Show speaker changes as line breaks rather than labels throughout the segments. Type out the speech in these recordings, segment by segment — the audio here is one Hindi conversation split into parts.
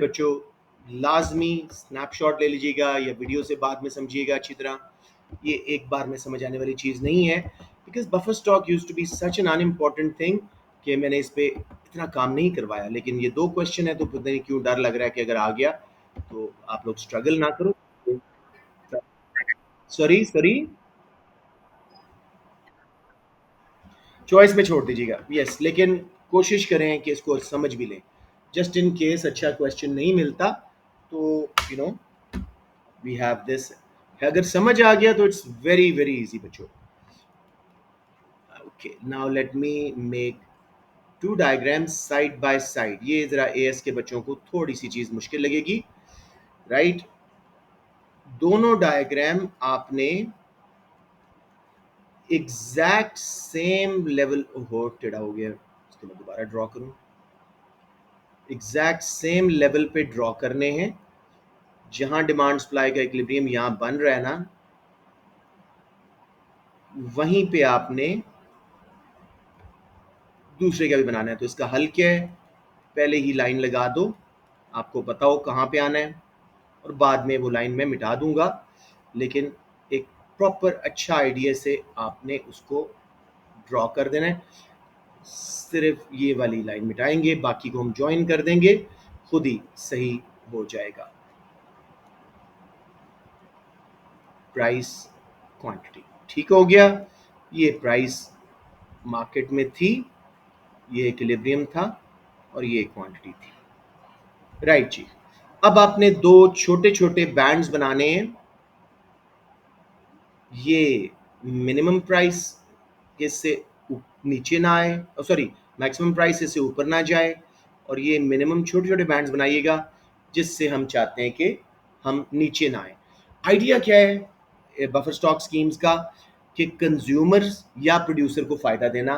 बच्चों लाजमी स्नैपशॉट ले लीजिएगा या वीडियो से बाद में समझिएगा अच्छी तरह। ये एक बार में समझ आने वाली चीज़ नहीं है, because buffer stock used to be such an unimportant thing कि मैंने इस पे इतना काम नहीं करवाया। लेकिन ये दो क्वेश्चन है तो पता नहीं क्यों डर लग रहा है कि अगर आ गया तो आप लोग स्ट्रगल ना करो। सॉरी सॉरी, चॉइस में छोड़ दीजिएगा। यस, लेकिन कोशिश करें कि इसको समझ भी लें। जस्ट इन केस अच्छा क्वेश्चन नहीं मिलता तो you know we have this. अगर समझ आ गया तो इट्स वेरी वेरी इजी बच्चों। Okay, now let me make two diagrams side by side. ये जरा एएस के बच्चों को थोड़ी सी चीज मुश्किल लगेगी, राइट? दोनों डायग्राम आपने एग्जैक्ट सेम लेवल, ओहो टेढ़ा हो गया, इसको मैं दोबारा ड्रॉ करूं। एग्जैक्ट सेम लेवल पे ड्रॉ करने हैं। जहां डिमांड सप्लाई का इक्विलिब्रियम यहां बन रहा है ना, वहीं पे आपने दूसरे का भी बनाना है। तो इसका हल क्या है? पहले ही लाइन लगा दो, आपको पता हो कहाँ पे आना है, और बाद में वो लाइन मैं मिटा दूंगा। लेकिन एक प्रॉपर अच्छा आइडिया से आपने उसको ड्रॉ कर देना है। सिर्फ ये वाली लाइन मिटाएंगे, बाकी को हम ज्वाइन कर देंगे, खुद ही सही हो जाएगा। प्राइस क्वांटिटी ठीक हो गया। ये प्राइस मार्केट में थी, ये इक्विलिब्रियम था, और ये क्वांटिटी थी, राइट जी। अब आपने दो छोटे छोटे बैंड्स बनाने हैं। ये मिनिमम प्राइस इससे नीचे ना आए, सॉरी मैक्सिमम प्राइस इससे ऊपर ना जाए, और ये मिनिमम छोटे छोटे बैंड्स बनाइएगा जिससे हम चाहते हैं कि हम नीचे ना आए। आइडिया क्या है बफर स्टॉक स्कीम्स का? कि कंज्यूमर्स या प्रोड्यूसर को फायदा देना।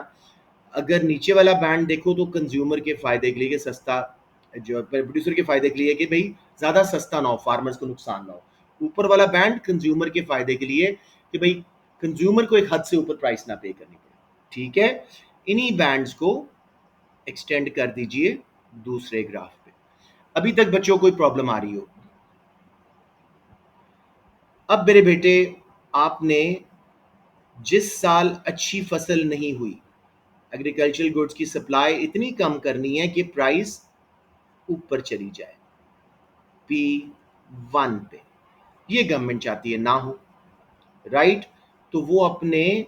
अगर नीचे वाला बैंड देखो तो कंज्यूमर के फायदे के लिए कि सस्ता, जो प्रोड्यूसर के फायदे के लिए कि भाई ज़्यादा सस्ता ना हो, फार्मर्स को नुकसान ना हो। ऊपर वाला बैंड कंज्यूमर के फायदे के लिए कि भाई कंज्यूमर को एक हद से ऊपर प्राइस ना पे करनी पड़े। ठीक है, इन्हीं बैंड्स को एक्सटेंड कर दीजिए दूसरे ग्राफ पे। अभी तक बच्चों कोई प्रॉब्लम आ रही हो? अब मेरे बेटे, आपने जिस साल अच्छी फसल नहीं हुई, एग्रीकल्चरल गुड्स की सप्लाई इतनी कम करनी है कि प्राइस ऊपर चली जाए P1 पे। ये गवर्नमेंट चाहती है ना हो, राइट? तो वो अपने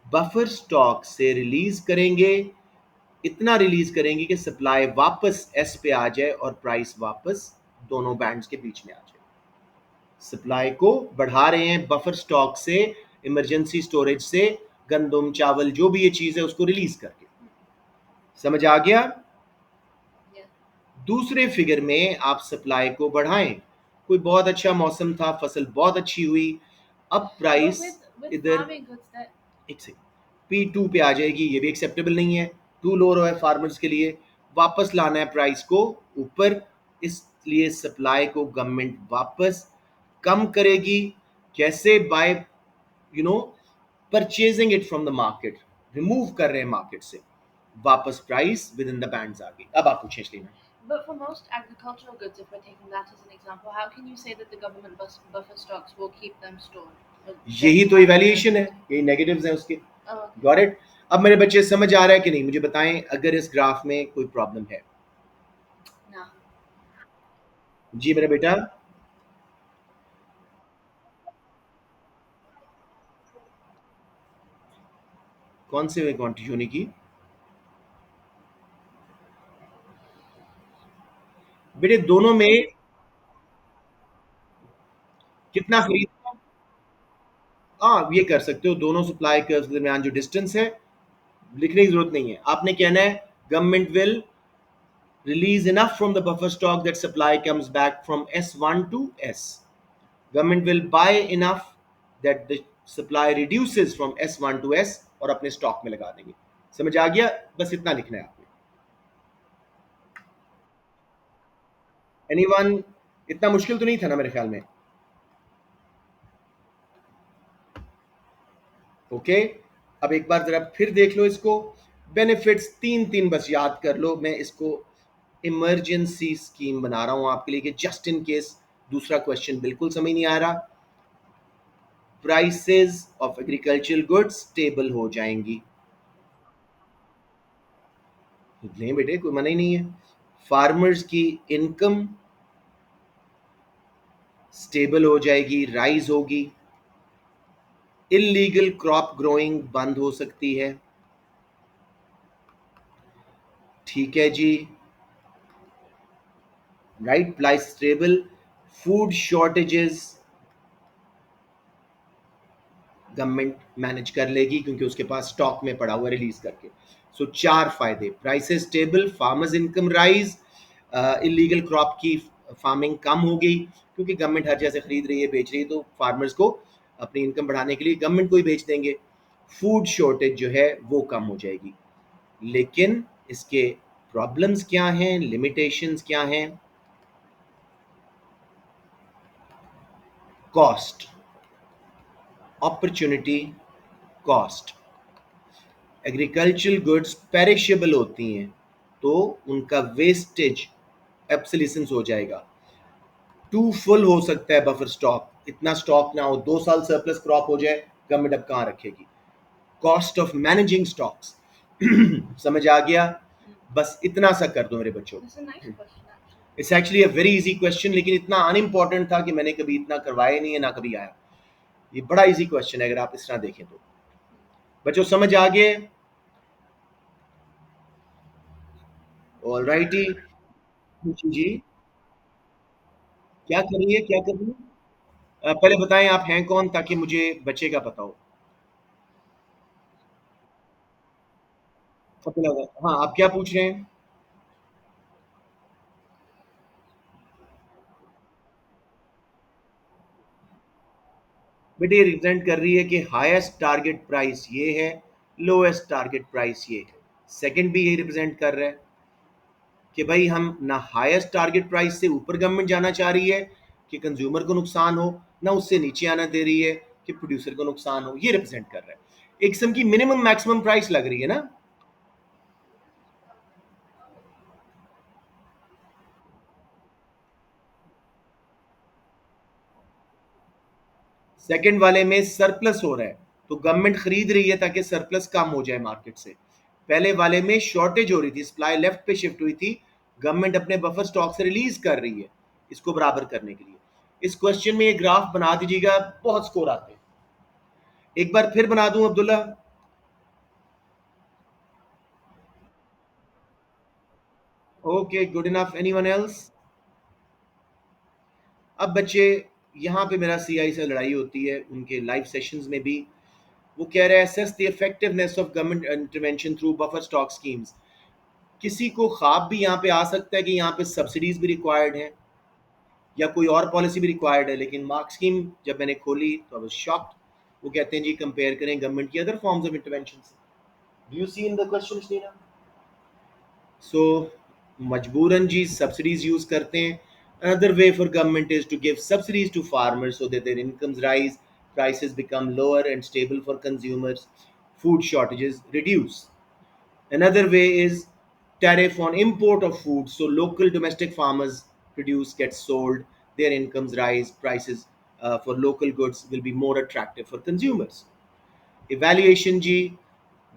बफर स्टॉक से रिलीज करेंगे, इतना रिलीज करेंगे कि सप्लाई वापस एस पे आ जाए और प्राइस वापस दोनों बैंड्स के बीच में आ जाए। सप्लाई को बढ़ा रहे हैं बफर स्टॉक से, इमरजेंसी स्टोरेज से, गंदम चावल जो भी ये चीज है उसको रिलीज करके। समझ आ गया? दूसरे फिगर में आप सप्लाई को बढ़ाएं। कोई बहुत अच्छा मौसम था, फसल बहुत अच्छी हुई, अब प्राइस इधर एक सेकंड P2 पे आ जाएगी। ये भी एक्सेप्टेबल नहीं है, टू लो है फार्मर्स के लिए। वापस लाना है प्राइस को ऊपर, इसलिए सप्लाई को गवर्नमेंट वापस कम करेगी। कैसे? By purchasing it from the market, remove कर रहे हैं मार्केट से, वापस price within the bands आ गई। अब आपको खींच लेना है।
But for most agricultural goods, if we're taking that as an example, how can you say that the government buffer stocks will keep them stored?
यही तो इवैल्यूएशन है, यही नेगेटिव्स हैं उसके। Got it? अब मेरे बच्चे समझ आ रहा है कि नहीं? मुझे बताएं अगर इस ग्राफ में कोई प्रॉब्लम है।
No.
जी मेरा बेटा, कौन से क्वांटिटी होने की? बेटे दोनों में कितना खरीद, हाँ ये कर सकते हो। दोनों सप्लाई कर्व्स के दरमियान जो डिस्टेंस है, लिखने की जरूरत नहीं है। आपने कहना है government will release enough from the buffer stock that supply comes back from S1 to S. Government will buy enough that the supply reduces from S1 to S और अपने स्टॉक में लगा देंगे। समझ आ गया? बस इतना लिखना है आपने। एनीवन? इतना मुश्किल तो नहीं था ना मेरे ख्याल में? ओके, अब एक बार जरा फिर देख लो इसको। बेनिफिट्स तीन तीन बस याद कर लो, मैं इसको इमरजेंसी स्कीम बना रहा हूं आपके लिए कि जस्ट इन केस दूसरा क्वेश्चन बिल्कुल समझ नहीं आ रहा, prices of agricultural goods stable हो जाएंगी। नहीं बेटे, कोई मना ही नहीं है। फार्मर्स की इनकम स्टेबल हो जाएगी, राइज होगी, इलीगल क्रॉप ग्रोइंग बंद हो सकती है। ठीक है जी, right, price stable, food shortages government manage कर लेगी क्योंकि उसके पास स्टॉक में पड़ा हुआ रिलीज करके। सो चार फायदे, prices stable, farmers income rise, illegal crop की फार्मिंग कम होगी क्योंकि गवर्नमेंट हर जगह से खरीद रही है, बेच रही है, तो फार्मर्स को अपनी इनकम बढ़ाने के लिए गवर्नमेंट को ही बेच देंगे। फूड शॉर्टेज जो है वो कम हो जाएगी। लेकिन इसके प्रॉब्लम्स क्या हैं, लिमिटेशंस क्या हैं? Cost, opportunity cost. Agricultural goods perishable होती हैं तो उनका वेस्टेज एब्सोल्यूशंस हो जाएगा। टू फुल हो सकता है बफर स्टॉक, इतना स्टॉक ना हो, 2 साल सरप्लस क्रॉप हो जाए, गवर्नमेंट अब कहाँ रखेगी। कॉस्ट ऑफ मैनेजिंग स्टॉक्स समझ आ गया? बस इतना सा कर दो मेरे बच्चों।
That's a nice question, actually.
It's actually a very easy question, लेकिन इतना अनइम्पॉर्टेंट था कि मैंने कभी इतना करवाया नहीं है, ना कभी आया। ये बड़ा इजी क्वेश्चन है अगर आप इस तरह देखें तो। बच्चों समझ आ गए? ऑल राइटी जी, क्या कर रही है, क्या कर रही है? पहले बताएं आप हैं कौन, ताकि मुझे बच्चे का पता हो। पता लगा, हाँ, आप क्या पूछ रहे हैं? बेटे ये रिप्रेजेंट कर रही है कि हाईएस्ट टारगेट प्राइस ये है, लोएस्ट टारगेट प्राइस ये है। सेकंड भी यही रिप्रेजेंट कर रहा है कि भाई हम ना हाईएस्ट टारगेट प्राइस से ऊपर गवर्नमेंट जाना चाह रही है कि कंज्यूमर को नुकसान हो, ना उससे नीचे आना दे रही है कि प्रोड्यूसर को नुकसान हो। ये रिप्रेजेंट कर रहा है। एक किस्म की मिनिमम मैक्सिमम प्राइस लग रही है ना। सेकंड वाले में सरप्लस हो रहा है तो गवर्नमेंट खरीद रही है ताकि सरप्लस कम हो जाए मार्केट से। पहले वाले में शॉर्टेज हो रही थी, सप्लाई लेफ्ट पे शिफ्ट हुई थी, गवर्नमेंट अपने बफर स्टॉक से रिलीज कर रही है इसको बराबर करने के लिए। इस क्वेश्चन में ये ग्राफ बना दीजिएगा, बहुत स्कोर आते हैं। एक बार फिर बना दूं Abdullah? Okay, good enough. Anyone else? अब बच्चे, यहाँ पे मेरा सीआई से लड़ाई होती है उनके लाइव सेशंस में भी। वो कह रहे हैं assess the effectiveness of government intervention through buffer stock schemes. किसी को ख्वाब भी यहाँ पे आ सकता है कि यहाँ पे सब्सिडीज भी रिक्वायर्ड हैं या कोई और पॉलिसी भी रिक्वायर्ड है, लेकिन मार्क स्कीम जब मैंने खोली तो आई वाज शॉक्ड। वो कहते हैं जी कंपेयर करें गवर्नमेंट की अदर फॉर्म्स ऑफ इंटरवेंशन से। Do you see in the question Nina? So मजबूरन जी सब्सिडीज यूज करते हैं। Another way for government is to give subsidies to farmers so that their incomes rise, prices become lower and stable for consumers, food shortages reduce. Another way is tariff on import of food, so local domestic farmers produce gets sold, their incomes rise, prices for local goods will be more attractive for consumers. Evaluation G,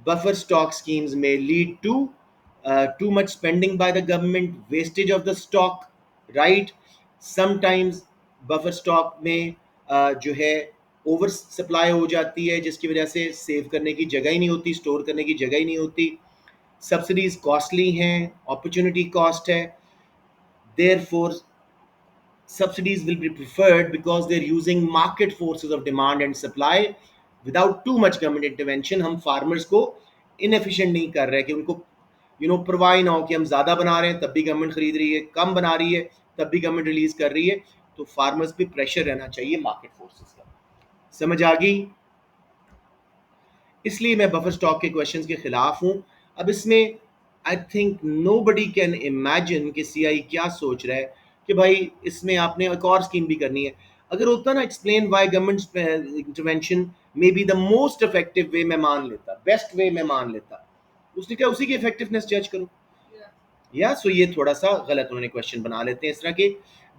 buffer stock schemes may lead to too much spending by the government, wastage of the stock, right? Sometimes buffer stock में जो है ओवर सप्लाई हो जाती है जिसकी वजह से सेव करने की जगह ही नहीं होती, स्टोर करने की जगह ही नहीं होती। सब्सिडीज कॉस्टली हैं, अपॉर्चुनिटी कॉस्ट है, therefore subsidies will be preferred because they're using market forces of demand and supply without too much government intervention। हम फार्मर्स को इनएफिशिएंट नहीं कर रहे कि उनको परवाह ना हो कि हम ज़्यादा बना रहे हैं तब भी गवर्नमेंट खरीद रही है, कम बना रही है तब भी गवर्नमेंट रिलीज कर रही है। तो फार्मर्स पे प्रेशर रहना चाहिए मार्केट फोर्सेस का। समझ आ गई? इसलिए मैं बफर स्टॉक के क्वेश्चंस के खिलाफ हूं। अब इसमें I think nobody can imagine कि सीआई क्या सोच रहा है कि भाई इसमें आपने एक और स्कीम भी करनी है। अगर होता ना explain why government intervention may be the most effective way, मैं मान लेता, बेस्ट वे मैं मान लेता। उसने क्या, उसी की इफेक्टिवनेस जज करो।
Yeah.
या सो ये थोड़ा सा गलत उन्होंने क्वेश्चन बना लेते हैं इस तरह के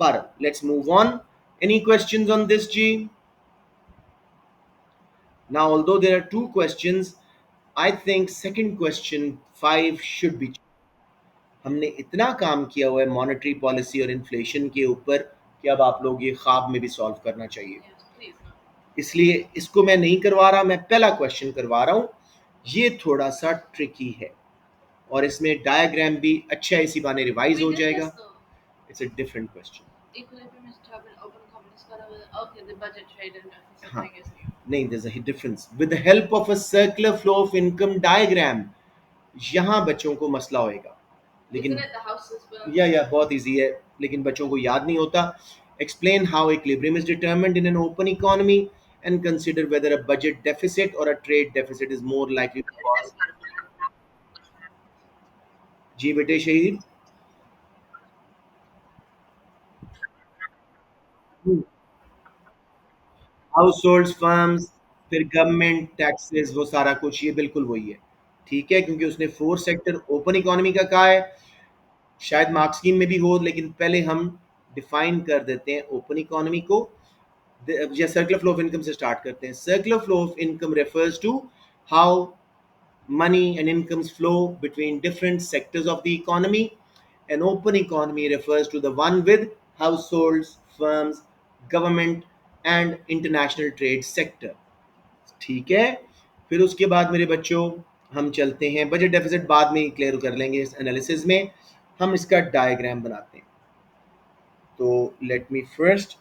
12. Let's move on. Any questions on this ji? Now, although there are two questions, I think second question 5 should be. हमने इतना काम किया हुआ है मॉनेटरी पॉलिसी और इन्फ्लेशन के ऊपर कि अब आप लोग ये ख्वाब में भी सॉल्व करना चाहिए.
Yes, please. No.
इसलिए इसको मैं नहीं करवा रहा, मैं पहला क्वेश्चन करवा रहा हूँ. ये थोड़ा सा ट्रिकी है और इसमें डायग्राम भी अच्छा इसी बहाने रिवाइज
We
हो
did
जाएगा.
this though.
It's a different question.
Equilibrium is determined open companies got over. Okay, the budget trade and deficit
हाँ,
thing is new.
नहीं, there's a difference. With the help of a circular flow of income diagram, यहाँ बच्चों को मसला होएगा. लेकिन
Isn't it the houses bill?
या बहुत इजी है, लेकिन बच्चों को याद नहीं होता. Explain how equilibrium is determined in an open economy and consider whether a budget deficit और a trade deficit is more likely to cause. जी बेटे शहीद. हाउस होल्ड फर्म्स, फिर गवर्नमेंट टैक्सेस, वो सारा कुछ ये बिल्कुल वही है. ठीक है, क्योंकि उसने फोर सेक्टर ओपन इकोनॉमी का कहा है. शायद मार्क स्कीम में भी हो, लेकिन पहले हम डिफाइन कर देते हैं ओपन इकोनॉमी को. या सर्कुलर फ्लो ऑफ इनकम से स्टार्ट करते हैं. Circular flow of income refers to how money and incomes flow between different sectors of the economy. An open economy refers to the one with households, firms, government and international trade sector. ठीक है. फिर उसके बाद मेरे बच्चों हम चलते हैं, बजट डेफिसिट बाद में क्लियर कर लेंगे इस एनालिसिस में. हम इसका डायग्राम बनाते हैं. तो let me first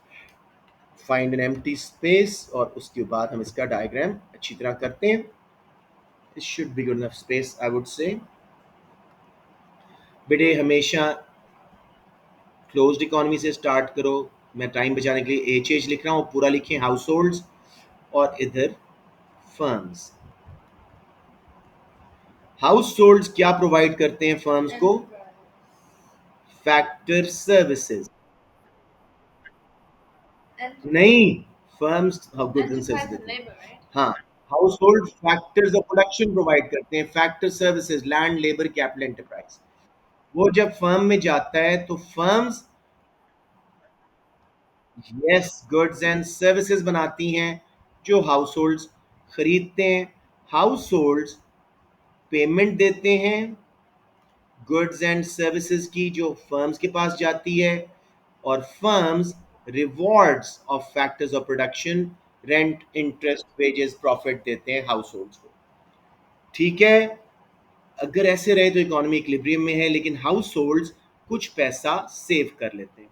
find an empty space और उसके बाद हम इसका डायग्राम अच्छी तरह करते हैं. It should be good enough space, I would say. बेटे हमेशा क्लोज्ड इकोनॉमी से स्टार्ट करो. मैं टाइम बचाने के लिए एच एच लिख रहा हूँ, पूरा लिखें हाउस होल्ड्स और इधर फर्म्स. हाउस होल्ड्स क्या प्रोवाइड करते हैं फर्म्स को? Factor services. नहीं, firms goods and services
Enterprise and
देते हैं.
labor, right?
हाँ, household factors of production provide करते हैं. Factor services, land, labour, capital, enterprise. वो जब फर्म में जाता है तो firms yes goods and services बनाती हैं जो हाउस होल्ड्स खरीदते हैं. हाउस होल्ड्स पेमेंट देते हैं गुड्स एंड सर्विसेज की जो फर्म्स के पास जाती है, और firms rewards of factors of production, rent, interest, wages, profit देते हैं हाउस होल्ड्स को. ठीक है. अगर ऐसे रहे तो इकोनॉमी इक्विलिब्रियम में है, लेकिन हाउस होल्ड्स कुछ पैसा सेव कर लेते हैं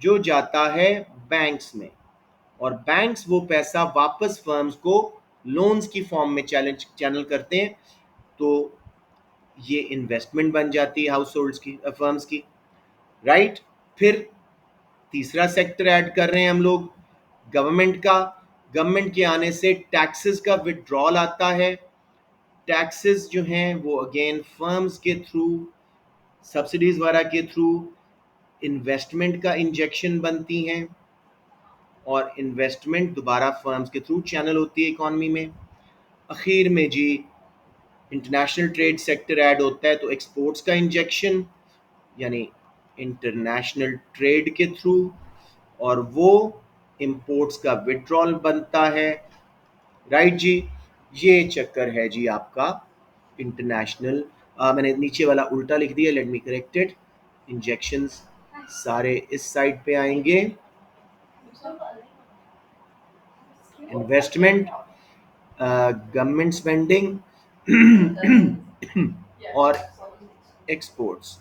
जो जाता है बैंक्स में, और बैंक्स वो पैसा वापस फर्म्स को लोन्स की फॉर्म में चैनल करते हैं. तो ये इन्वेस्टमेंट बन जाती है हाउस होल्ड्स की, फर्म्स की. राइट. फिर तीसरा सेक्टर ऐड कर रहे हैं हम लोग, गवर्नमेंट का. गवर्नमेंट के आने से टैक्सेस का विड्रॉल आता है. टैक्सेस जो हैं वो अगेन फर्म्स के थ्रू, सब्सिडीज वगैरह के थ्रू इन्वेस्टमेंट का इंजेक्शन बनती हैं, और इन्वेस्टमेंट दोबारा फर्म्स के थ्रू चैनल होती है इकॉनमी में. आखिर में जी इंटरनेशनल ट्रेड सेक्टर ऐड होता है, तो एक्सपोर्ट्स का इंजेक्शन यानी इंटरनेशनल ट्रेड के थ्रू, और वो इंपोर्ट्स का विड्रॉल बनता है. राइट जी. ये चक्कर है जी आपका इंटरनेशनल. मैंने नीचे वाला उल्टा लिख दिया, लेट मी करेक्टेड. इंजेक्शंस सारे इस साइड पे आएंगे. इन्वेस्टमेंट, गवर्नमेंट स्पेंडिंग और एक्सपोर्ट्स,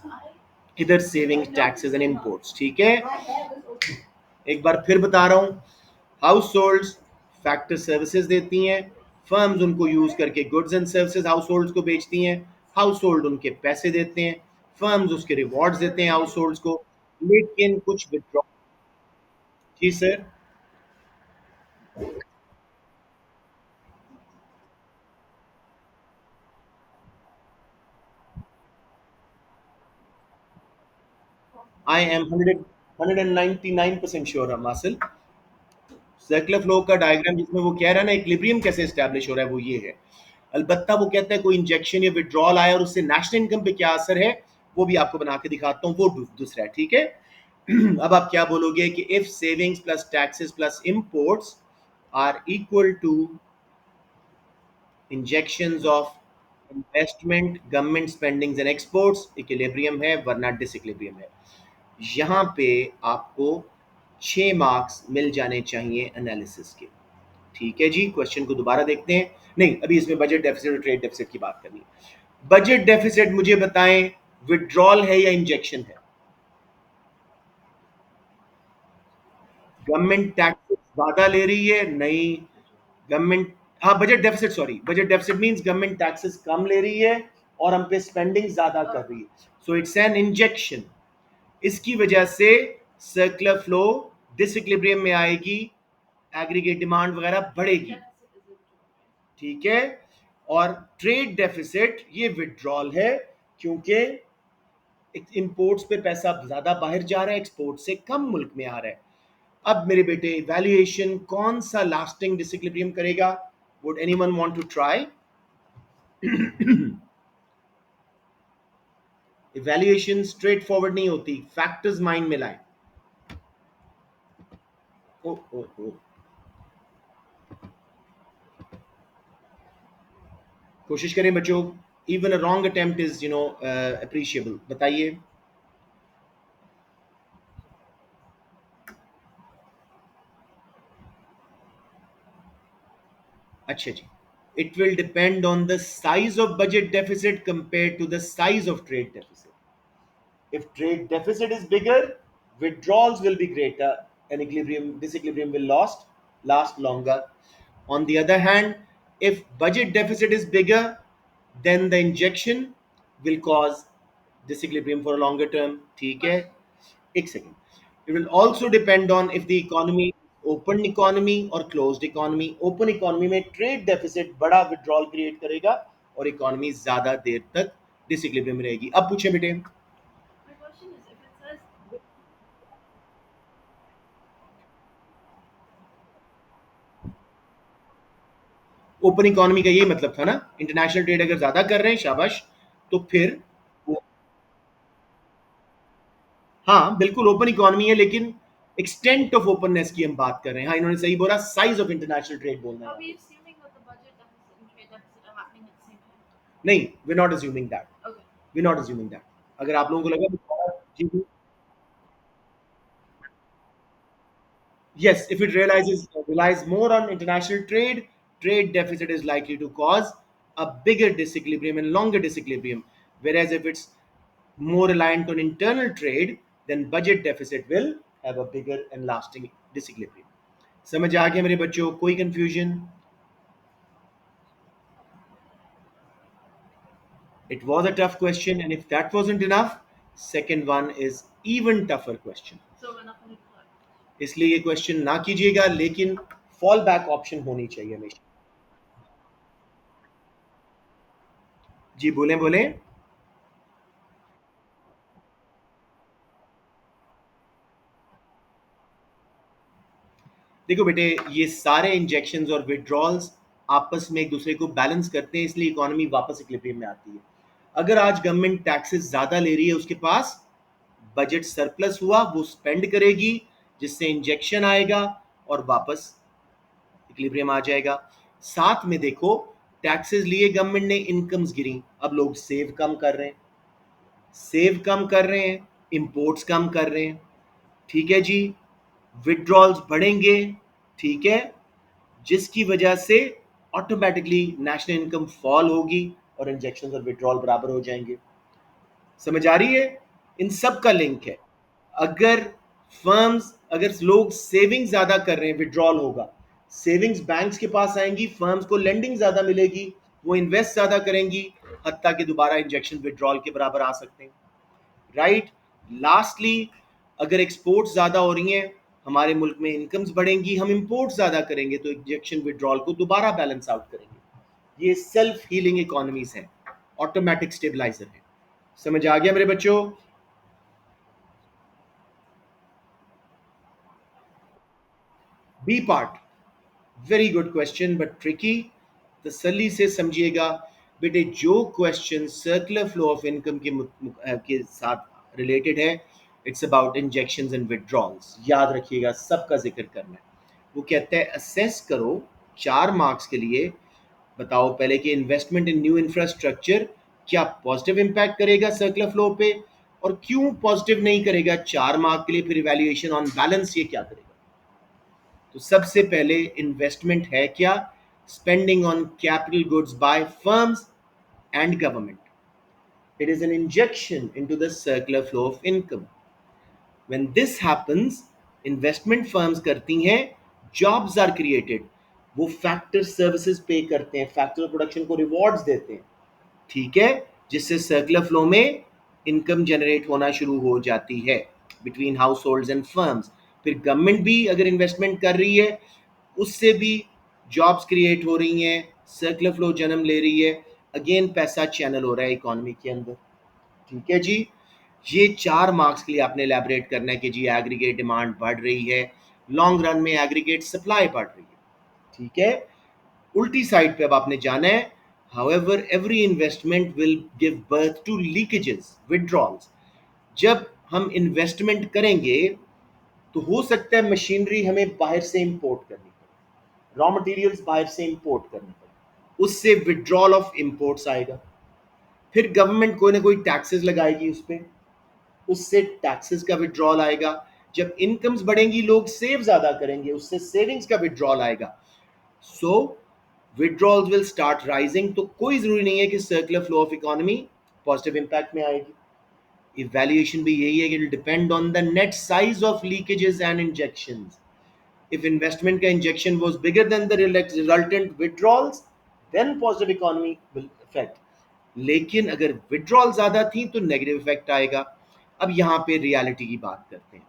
इधर सेविंग, टैक्सेस एंड इंपोर्ट्स. ठीक है. एक बार फिर बता रहा हूँ, हाउस होल्ड्स फैक्टर सर्विसेज देती हैं, फर्म्स उनको यूज करके goods and services house holds को बेचती हैं. हाउस होल्ड उनके पैसे देते हैं, फर्म्स उसके रिवॉर्ड्स देते हैं हाउस होल्ड्स को. लेकिन कुछ withdraw. Ji sir. I am 199% sure हम हासिल. सर्कुलर फ्लो का डायग्राम जिसमें वो कह रहा है ना इक्विलिब्रियम कैसे एस्टैब्लिश हो रहा है, वो ये है. अलबत्ता वो कहता है कोई इंजेक्शन या विड्रॉल आया और उससे नेशनल इनकम पे क्या असर है, वो भी आपको बना के दिखाता हूँ, वो दूसरा है, ठीक है। अब आप क्या बोलोगे कि if savings plus taxes plus imports are equal to injections of investment, government spendings and exports, equilibrium है वरना डिसइक्विलिब्रियम है। यहाँ पे आपको 6 मार्क्स मिल जाने चाहिए एनालिसिस के, ठीक है जी। क्वेश्चन को दोबारा देखते हैं, नहीं अभी इसमें बजट डेफिसिट और ट्रेड डेफिसिट की बात करनी है। बजट डेफिसिट मुझे बताएं, विड्रॉल है या इंजेक्शन है? गवर्नमेंट टैक्सेस ज्यादा ले रही है, नहीं। गवर्नमेंट, हाँ budget deficit, sorry budget deficit means government taxes कम ले रही है और हम पे स्पेंडिंग ज्यादा कर रही है, सो इट्स एन इंजेक्शन। इसकी वजह से सर्कुलर फ्लो डिसइक्विलिब्रियम में आएगी, एग्रीगेट डिमांड वगैरह बढ़ेगी, ठीक है। और ट्रेड डेफिसिट ये विड्रॉल है, क्योंकि इंपोर्ट्स पे पैसा ज्यादा बाहर जा रहा है, एक्सपोर्ट से कम मुल्क में आ रहा है। अब मेरे बेटे वैल्यूएशन कौन सा लास्टिंग डिसइक्विलिब्रियम करेगा? Would anyone want to try? Valuation straightforward नहीं होती, फैक्टर्स माइंड में लाएं। ओ ओ ओ, कोशिश करें बच्चों, even a wrong attempt is appreciable. बताइए। अच्छा जी, it will depend on the size of budget deficit compared to the size of trade deficit. If trade deficit is bigger, withdrawals will be greater and disequilibrium will last longer. On the other hand, if budget deficit is bigger, then the injection will cause disequilibrium for a longer term. ठीक है, एक second. It will also depend on if the economy open economy और क्लोज्ड इकोनॉमी। ओपन इकोनॉमी में ट्रेड डेफिसिट बड़ा विड्रॉल क्रिएट करेगा और इकोनॉमी ज्यादा देर तक डिसइक्विलिब्रियम में रहेगी। अब पूछे बेटे। ओपन इकोनॉमी का ये मतलब था ना, इंटरनेशनल ट्रेड अगर ज्यादा कर रहे हैं शाबाश, तो फिर वो, हाँ बिल्कुल ओपन इकोनॉमी है, लेकिन एक्सटेंट ऑफ ओपननेस की हम बात कर रहे हैं। हाँ इन्होंने सही बोला, साइज ऑफ इंटरनेशनल ट्रेड बोलना है। नहीं, we not assuming that, we not assuming that. अगर आप लोगों को लगा जी जी, yes, if it relies more on international trade, trade deficit is likely to cause a bigger disequilibrium and longer disequilibrium. Whereas if it's more reliant on internal trade, then budget deficit will have a bigger and lasting disequilibrium. समझ आ गया मेरे बच्चों? कोई confusion? It was a tough question, and if that wasn't enough, second one is even tougher question. इसलिए ये क्वेश्चन ना कीजिएगा, लेकिन फॉल बैक ऑप्शन होनी चाहिए हमेशा। जी बोलें बोलें। देखो बेटे, ये सारे इंजेक्शंस और विड्रॉल्स आपस में एक दूसरे को बैलेंस करते हैं, इसलिए इकोनॉमी वापस इक्विलिब्रियम में आती है। अगर आज गवर्नमेंट टैक्सेस ज्यादा ले रही है, उसके पास बजट सरप्लस हुआ, वो स्पेंड करेगी, जिससे इंजेक्शन आएगा और वापस इक्विलिब्रियम आ जाएगा। साथ में देखो, टैक्सेस लिए गवर्नमेंट ने, इनकम्स गिरी, अब लोग सेव कम कर रहे हैं, सेव कम कर रहे हैं, इंपोर्ट्स कम कर रहे हैं, ठीक है जी। विड्रॉल्स बढ़ेंगे, ठीक है, जिसकी वजह से ऑटोमेटिकली नेशनल इनकम फॉल होगी और इंजेक्शन और विड्रॉल बराबर हो जाएंगे। समझ आ रही है? इन सब का लिंक है। अगर फर्म्स, अगर लोग सेविंग ज्यादा कर रहे हैं, विड्रॉल होगा, सेविंग्स बैंक्स के पास आएंगी, फर्म्स को लेंडिंग ज्यादा मिलेगी, वो इन्वेस्ट ज्यादा करेंगी, हत्ता कि दोबारा इंजेक्शन विड्रॉल के बराबर आ सकते हैं, राइट। लास्टली, अगर एक्सपोर्ट ज्यादा हो रही हैं, हमारे मुल्क में इनकम्स बढ़ेंगी, हम इंपोर्ट ज्यादा करेंगे, तो इंजेक्शन विड्रॉल को दोबारा बैलेंस आउट करेंगे। ये सेल्फ हीलिंग इकोनॉमीज है, ऑटोमेटिक स्टेबलाइजर है। समझ आ गया मेरे बच्चों? B part, very good question but tricky, तसल्ली से समझिएगा। बेटे जो क्वेश्चन सर्कुलर फ्लो ऑफ इनकम के साथ रिलेटेड है, it's about injections and withdrawals. याद रखिएगा, सबका जिक्र करना है। वो कहता है असेस करो 4 मार्क्स के लिए, बताओ पहले कि इन्वेस्टमेंट इन न्यू इंफ्रास्ट्रक्चर क्या पॉजिटिव इंपैक्ट करेगा सर्कुलर फ्लो पे, और क्यों पॉजिटिव नहीं करेगा 4 मार्क के लिए, फिर इवैल्यूएशन ऑन बैलेंस ये क्या करेगा। तो सबसे पहले इन्वेस्टमेंट है क्या? Spending on capital goods by firms and government. It is an injection into the circular flow of income. When this happens, investment firms करती हैं, jobs are created, वो फैक्टर सर्विसेज पे करते हैं, फैक्टर प्रोडक्शन को रिवॉर्ड्स देते हैं, ठीक है, जिससे सर्कुलर फ्लो में इनकम जनरेट होना शुरू हो जाती है between house hold and firms. फिर गवर्नमेंट भी अगर इन्वेस्टमेंट कर रही है, उससे भी जॉब्स क्रिएट हो रही हैं, सर्कुलर फ्लो जन्म ले रही है, अगेन पैसा चैनल हो रहा है इकोनॉमी के अंदर। ठीक है जी। ये 4 मार्क्स के लिए आपने एलैबोरेट करना है कि जी एग्रीगेट डिमांड बढ़ रही है, लॉन्ग रन में एग्रीगेट सप्लाई बढ़ रही है, ठीक है। उल्टी साइड पे अब आपने जाना है, however every investment will give birth to leakages, withdrawals. जब हम इन्वेस्टमेंट करेंगे तो हो सकता है मशीनरी हमें बाहर से इंपोर्ट करनी पड़े, रॉ मटेरियल्स बाहर से इंपोर्ट करनी पड़े, उससे विड्रॉल ऑफ इंपोर्ट्स आएगा। फिर गवर्नमेंट कोई ना कोई टैक्सेस लगाएगी उस पर, उससे टैक्सेस का विड्रॉल आएगा। जब इनकम्स बढ़ेंगी लोग सेव ज्यादा करेंगे, उससे सेविंग्स का विड्रॉल आएगा। सो विड्रॉल्स विल स्टार्ट राइजिंग। तो कोई जरूरी नहीं है कि circular flow of economy positive impact में आएगी। इवैल्यूएशन भी यही है कि it depend on the net size of leakages and injections. If investment का injection was bigger than the resultant withdrawals, then positive economy will affect. लेकिन अगर विड्रॉल ज्यादा थी तो नेगेटिव इफेक्ट आएगा। अब यहाँ पे रियलिटी की बात करते हैं।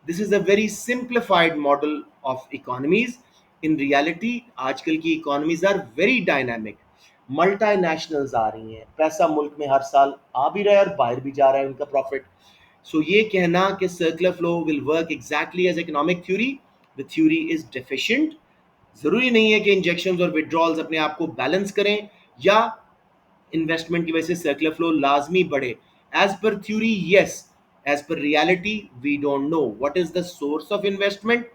This is a very simplified model of economies. In reality आजकल की economies are very dynamic, multinationals आ रही हैं, पैसा मुल्क में हर साल आ भी रहा है और बाहर भी जा रहा है उनका प्रॉफिट। सो ये कहना कि circular flow will work exactly as economic theory, the theory is deficient. जरूरी नहीं है कि इंजेक्शंस और विड्रॉल्स अपने आप को बैलेंस करें या इन्वेस्टमेंट की वजह से सर्कुलर फ्लो लाजमी बढ़े। As per theory yes, as per reality we don't know what is the source of investment.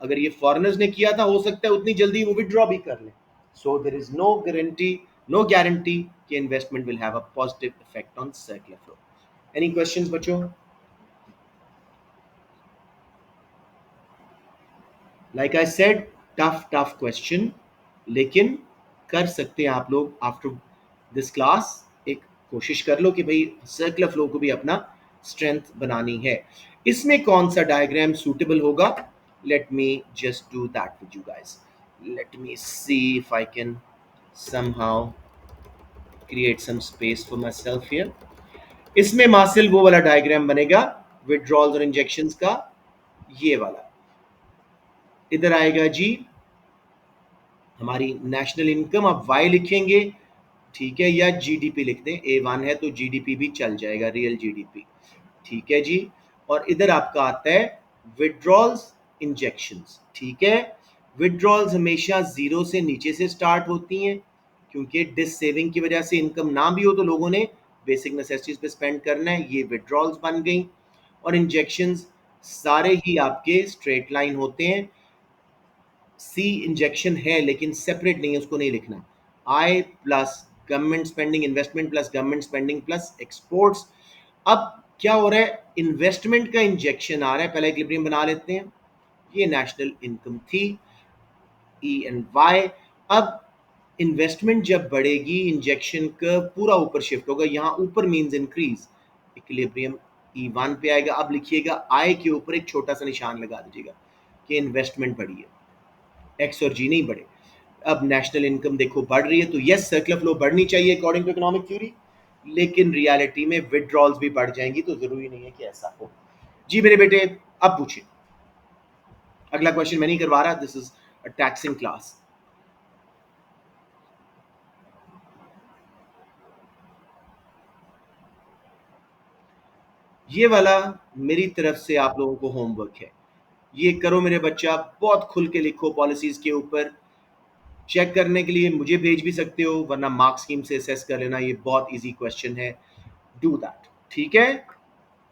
अगर ये फॉरेनर्स ने किया था, हो सकता है उतनी जल्दी वो विड्रॉ भी कर लें। So there is no guarantee कि investment will have a positive effect on circular flow. Any questions बच्चों? Like I said, tough question, लेकिन कर सकते हैं आप लोग। आफ्टर दिस क्लास एक कोशिश कर लो कि भाई सर्कुलर फ्लो को भी अपना स्ट्रेंथ बनानी है। इसमें कौन सा डायग्राम सूटेबल होगा? Let me just do that with you guys. Let me see if I can somehow create some space for myself here। इसमें मासिल वो वाला डायग्राम बनेगा विड्रॉल्स और इंजेक्शंस का, ये वाला। इधर आएगा जी हमारी नेशनल इनकम, आप वाई लिखेंगे, ठीक है, या जीडीपी लिख दें, A1 है तो जीडीपी भी चल जाएगा, रियल जीडीपी, ठीक है जी। और इधर आपका आता है विड्रॉल्स, इंजेक्शंस, ठीक है। विड्रॉल्स हमेशा जीरो से नीचे से स्टार्ट होती हैं, क्योंकि डिस सेविंग की वजह से इनकम ना भी हो तो लोगों ने बेसिक नेसेसिटीज पे स्पेंड करना है, ये विड्रॉल्स बन गई। और इंजेक्शंस सारे ही आपके स्ट्रेट लाइन होते हैं। सी इंजेक्शन है लेकिन सेपरेट नहीं है, उसको नहीं लिखना। I plus government spending, investment plus government spending plus exports. अब क्या हो रहा है, इन्वेस्टमेंट का इंजेक्शन आ रहा है, पहले इक्विलिब्रियम बना लेते हैं। ये नेशनल इनकम थी, ई एंड वाई। अब इन्वेस्टमेंट जब बढ़ेगी, इंजेक्शन का पूरा ऊपर शिफ्ट होगा, यहाँ ऊपर मींस इंक्रीज, इक्विलिब्रियम E1 पे आएगा। अब लिखिएगा आई के ऊपर एक छोटा सा निशान लगा दीजिएगा कि इन्वेस्टमेंट बढ़ी है, एक्स और जी नहीं बढ़े। अब नेशनल इनकम देखो बढ़ रही है, तो यस सर्कुलर फ्लो बढ़नी चाहिए अकॉर्डिंग टू इकोनॉमिक थ्योरी, लेकिन रियलिटी में विड्रॉल्स भी बढ़ जाएंगी, तो जरूरी नहीं है कि ऐसा हो। जी मेरे बेटे, अब पूछिए। अगला क्वेश्चन मैं नहीं करवा रहा, this is a taxing class. ये वाला मेरी तरफ से आप लोगों को होमवर्क है, ये करो मेरे बच्चा, बहुत खुल के लिखो पॉलिसीज के ऊपर। चेक करने के लिए मुझे भेज भी सकते हो, वरना मार्क्स स्कीम से असेस कर लेना, ये बहुत इजी क्वेश्चन है। डू दैट, ठीक है।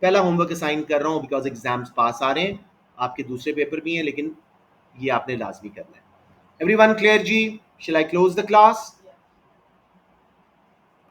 पहला होमवर्क असाइन कर रहा हूँ बिकॉज एग्जाम्स पास आ रहे हैं, आपके दूसरे पेपर भी हैं, लेकिन ये आपने लाजमी करना है। Everyone clear ji? Shall I close the class?